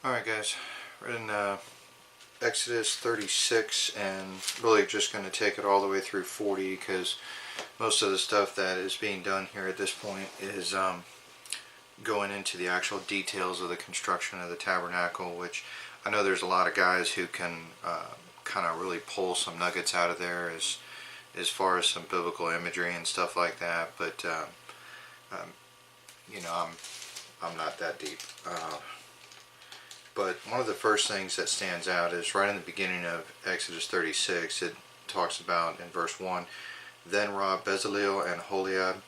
Alright guys, we're in Exodus 36 and really just going to take it all the way through 40 because most of the stuff that is being done here at this point is going into the actual details of the construction of the tabernacle, which I know there's a lot of guys who can kind of really pull some nuggets out of there as far as some biblical imagery and stuff like that, but you know, I'm not that deep. But one of the first things that stands out is right in the beginning of Exodus 36. It talks about in verse 1, "Then wrought Bezaleel and Holiab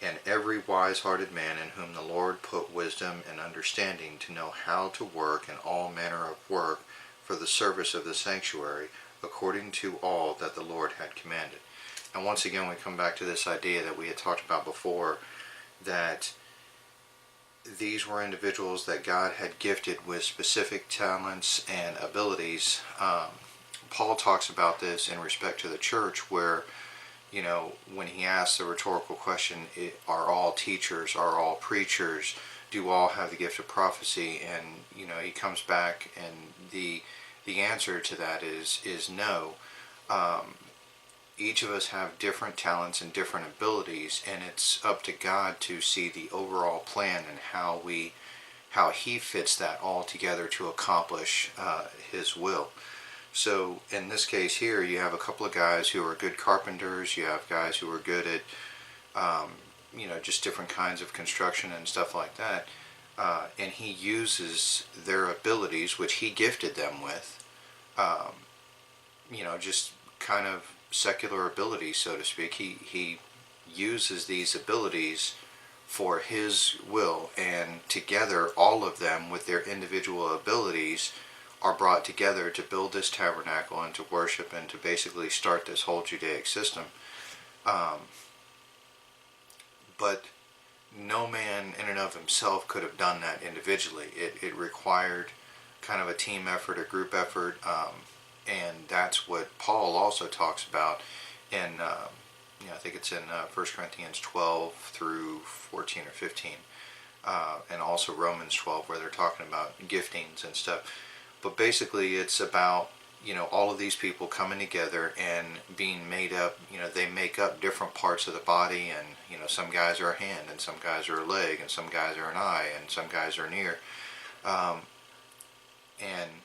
and every wise-hearted man in whom the Lord put wisdom and understanding to know how to work in all manner of work for the service of the sanctuary, according to all that the Lord had commanded." And once again we come back to this idea that we had talked about before, that these were individuals that God had gifted with specific talents and abilities. Paul talks about this in respect to the church, where, you know, when he asks the rhetorical question, are all teachers, are all preachers, do all have the gift of prophecy? And, you know, he comes back and the answer to that is no. Each of us have different talents and different abilities, and it's up to God to see the overall plan and how he fits that all together to accomplish his will. So in this case here, you have a couple of guys who are good carpenters, you have guys who are good at you know, just different kinds of construction and stuff like that, and he uses their abilities, which he gifted them with, you know, just kind of secular abilities, so to speak. He uses these abilities for his will, and together all of them with their individual abilities are brought together to build this tabernacle and to worship and to basically start this whole Judaic system. But no man in and of himself could have done that individually. It required kind of a team effort, a group effort, and that's what Paul also talks about in, you know, I think it's in 1 Corinthians 12 through 14 or 15, and also Romans 12, where they're talking about giftings and stuff. But basically it's about, you know, all of these people coming together and being made up. You know, they make up different parts of the body, and, you know, some guys are a hand, and some guys are a leg, and some guys are an eye, and some guys are an ear. And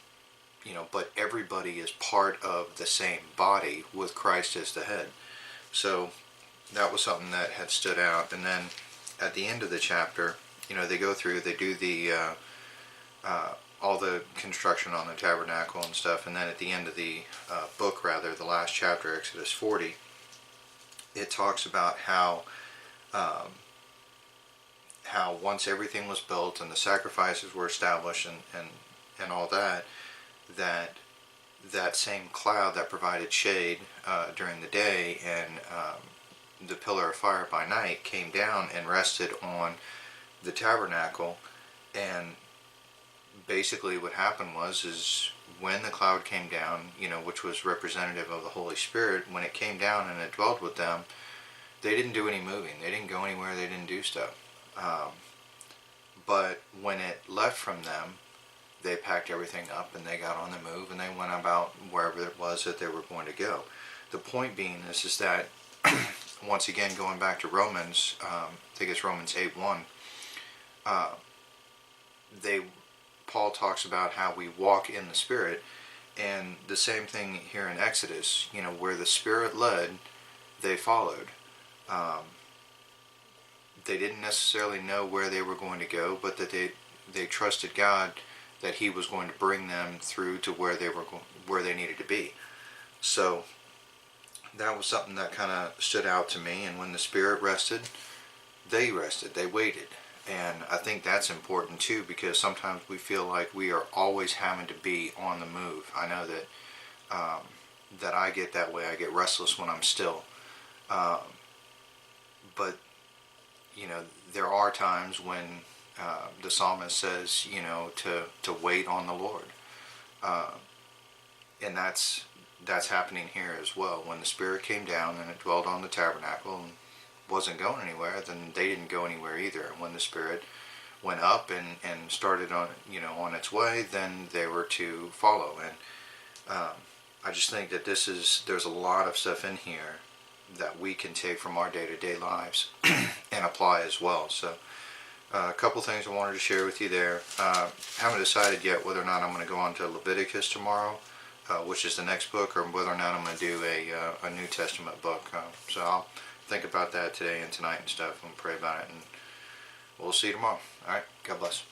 you know, but everybody is part of the same body with Christ as the head. So that was something that had stood out. And then at the end of the chapter, you know, they go through, they do the all the construction on the tabernacle and stuff, and then at the end of the book, rather, the last chapter, Exodus 40, it talks about how once everything was built and the sacrifices were established and all that, that same cloud that provided shade during the day and the pillar of fire by night came down and rested on the tabernacle. And basically what happened is when the cloud came down, you know, which was representative of the Holy Spirit, when it came down and it dwelled with them, they didn't do any moving, they didn't go anywhere, they didn't do stuff. But when it left from them, they packed everything up and they got on the move and they went about wherever it was that they were going to go. The point being is that, once again, going back to Romans, I think it's Romans 8:1, Paul talks about how we walk in the Spirit, and the same thing here in Exodus, you know, where the Spirit led, they followed. They didn't necessarily know where they were going to go, but that they trusted God that he was going to bring them through to where they needed to be. So that was something that kind of stood out to me. And when the Spirit rested, they waited. And I think that's important too, because sometimes we feel like we are always having to be on the move. I know that that I get that way. I get restless when I'm still. But you know, there are times when the psalmist says, you know, to wait on the Lord, and that's happening here as well. When the Spirit came down and it dwelled on the tabernacle and wasn't going anywhere, then they didn't go anywhere either. And when the Spirit went up and started on, on its way, then they were to follow. And I just think that there's a lot of stuff in here that we can take from our day-to-day lives and apply as well. So a couple things I wanted to share with you there. Haven't decided yet whether or not I'm going to go on to Leviticus tomorrow, which is the next book, or whether or not I'm going to do a New Testament book. So I'll think about that today and tonight and stuff and pray about it, and we'll see you tomorrow. All right, God bless.